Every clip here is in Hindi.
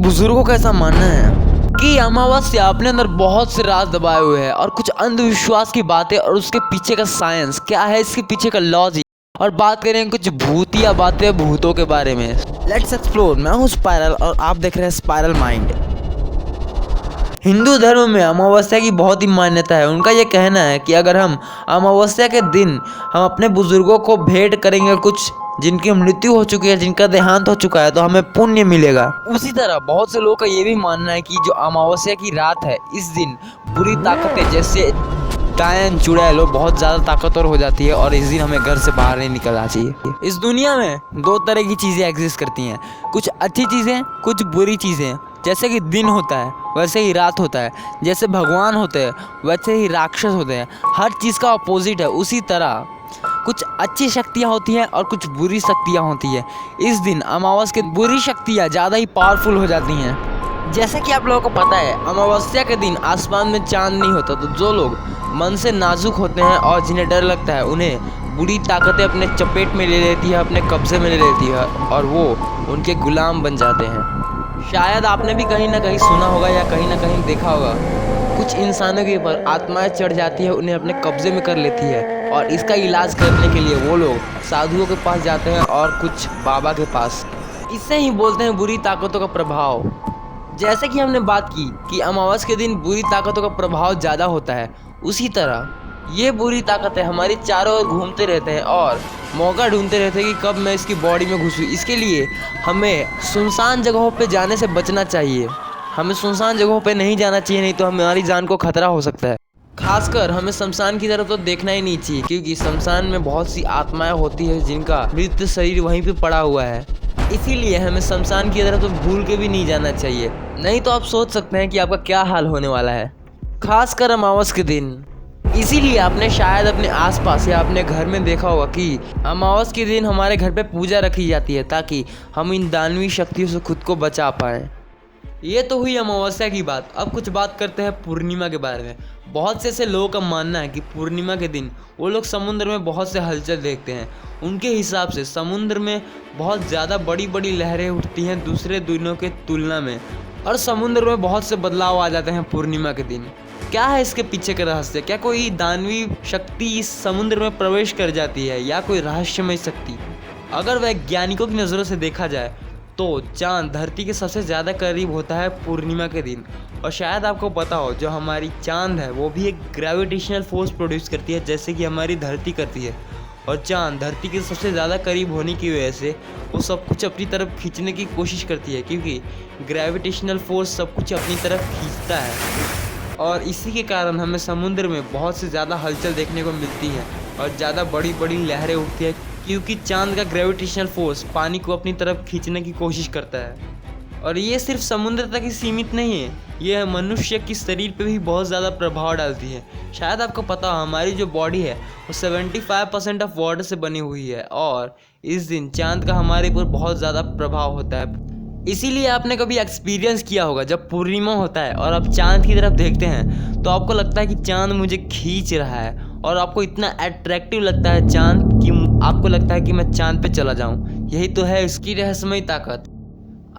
बुजुर्गों का ऐसा मानना है कि अमावस्या अपने अंदर बहुत से राज दबाए हुए है और कुछ अंधविश्वास की बातें और उसके पीछे का साइंस क्या है, इसके पीछे का लॉजिक, और बात करें कुछ भूतिया बातें भूतों के बारे में। Let's explore. मैं हूँ स्पाइरल और आप देख रहे हैं स्पाइरल माइंड। हिंदू धर्म में अमावस्या की बहुत ही मान्यता है। उनका यह कहना है कि अगर हम अमावस्या के दिन हम अपने बुजुर्गों को भेंट करेंगे, कुछ जिनकी मृत्यु हो चुकी है, जिनका देहांत हो चुका है, तो हमें पुण्य मिलेगा। उसी तरह बहुत से लोगों का ये भी मानना है कि जो अमावस्या की रात है, इस दिन बुरी ताकतें जैसे डायन चुड़ैल बहुत ज़्यादा ताकतवर हो जाती है और इस दिन हमें घर से बाहर नहीं निकलना चाहिए। इस दुनिया में दो तरह की चीज़ें एग्जिस्ट करती हैं, कुछ अच्छी चीज़ें, कुछ बुरी चीज़ें। जैसे कि दिन होता है वैसे ही रात होता है, जैसे भगवान होते हैं वैसे ही राक्षस होते हैं। हर चीज़ का अपोजिट है। उसी तरह कुछ अच्छी शक्तियाँ होती हैं और कुछ बुरी शक्तियाँ होती हैं। इस दिन अमावस्या की बुरी शक्तियाँ ज़्यादा ही पावरफुल हो जाती हैं। जैसे कि आप लोगों को पता है, अमावस्या के दिन आसमान में चांद नहीं होता, तो जो लोग मन से नाजुक होते हैं और जिन्हें डर लगता है, उन्हें बुरी ताकतें अपने चपेट में ले लेती है, अपने कब्जे में ले लेती है और वो उनके गुलाम बन जाते हैं। शायद आपने भी कहीं ना कहीं सुना होगा या कहीं ना कहीं देखा होगा, कुछ इंसानों के ऊपर आत्माएं चढ़ जाती है, उन्हें अपने कब्जे में कर लेती है और इसका इलाज करने के लिए वो लोग साधुओं के पास जाते हैं और कुछ बाबा के पास। इसे ही बोलते हैं बुरी ताकतों का प्रभाव। जैसे कि हमने बात की कि अमावस्या के दिन बुरी ताकतों का प्रभाव ज़्यादा होता है, उसी तरह ये बुरी ताकतें हमारी चारों ओर घूमते रहते हैं और मौका ढूंढते रहते हैं कि कब मैं इसकी बॉडी में घुसूँ। इसके लिए हमें सुनसान जगहों पे जाने से बचना चाहिए। हमें सुनसान जगहों पे नहीं जाना चाहिए, नहीं तो हमारी जान को खतरा हो सकता है। खासकर हमें शमशान की तरफ तो देखना ही नहीं चाहिए, क्योंकि शमशान में बहुत सी आत्माएं होती है जिनका मृत शरीर वहीं पे पड़ा हुआ है। इसीलिए हमें शमशान की तरफ तो भूल के भी नहीं जाना चाहिए, नहीं तो आप सोच सकते हैं कि आपका क्या हाल होने वाला है, खासकर अमावस्या के दिन। इसीलिए आपने शायद अपने आसपास या अपने घर में देखा होगा कि अमावस्या के दिन हमारे घर पे पूजा रखी जाती है, ताकि हम इन दानवी शक्तियों से खुद को बचा पाएँ। ये तो हुई अमावस्या की बात। अब कुछ बात करते हैं पूर्णिमा के बारे में। बहुत से ऐसे लोगों का मानना है कि पूर्णिमा के दिन वो लोग समुद्र में बहुत से हलचल देखते हैं। उनके हिसाब से समुद्र में बहुत ज़्यादा बड़ी बड़ी लहरें उठती हैं दूसरे दिनों के तुलना में, और समुद्र में बहुत से बदलाव आ जाते हैं पूर्णिमा के दिन। क्या है इसके पीछे का रहस्य? क्या कोई दानवी शक्ति इस समुद्र में प्रवेश कर जाती है या कोई रहस्यमय शक्ति? अगर वैज्ञानिकों की नज़रों से देखा जाए तो चांद धरती के सबसे ज़्यादा करीब होता है पूर्णिमा के दिन। और शायद आपको पता हो, जो हमारी चांद है वो भी एक ग्रेविटेशनल फोर्स प्रोड्यूस करती है, जैसे कि हमारी धरती करती है। और चांद धरती के सबसे ज़्यादा करीब होने की वजह से वो सब कुछ अपनी तरफ खींचने की कोशिश करती है, क्योंकि ग्रेविटेशनल फोर्स सब कुछ अपनी तरफ खींचता है। और इसी के कारण हमें समुद्र में बहुत से ज़्यादा हलचल देखने को मिलती है और ज़्यादा बड़ी बड़ी लहरें उठती है, क्योंकि चांद का ग्रेविटेशनल फोर्स पानी को अपनी तरफ खींचने की कोशिश करता है। और ये सिर्फ समुद्र तक ही सीमित नहीं है, ये मनुष्य की शरीर पे भी बहुत ज़्यादा प्रभाव डालती है। शायद आपको पता हो, हमारी जो बॉडी है वो 75% ऑफ वाटर से बनी हुई है और इस दिन चांद का हमारे ऊपर बहुत ज़्यादा प्रभाव होता है। इसीलिए आपने कभी एक्सपीरियंस किया होगा, जब पूर्णिमा होता है और आप चांद की तरफ देखते हैं तो आपको लगता है कि चांद मुझे खींच रहा है और आपको इतना अट्रैक्टिव लगता है चांद कि आपको लगता है कि मैं चांद पे चला जाऊं। यही तो है इसकी रहस्यमय ताकत।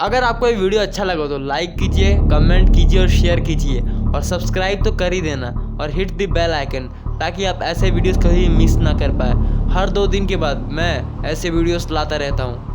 अगर आपको ये वीडियो अच्छा लगा तो लाइक कीजिए, कमेंट कीजिए और शेयर कीजिए, और सब्सक्राइब तो कर ही देना और हिट द बेल आइकन, ताकि आप ऐसे वीडियोस कभी मिस ना कर पाए। हर 2 दिन के बाद मैं ऐसे वीडियोस लाता रहता हूँ।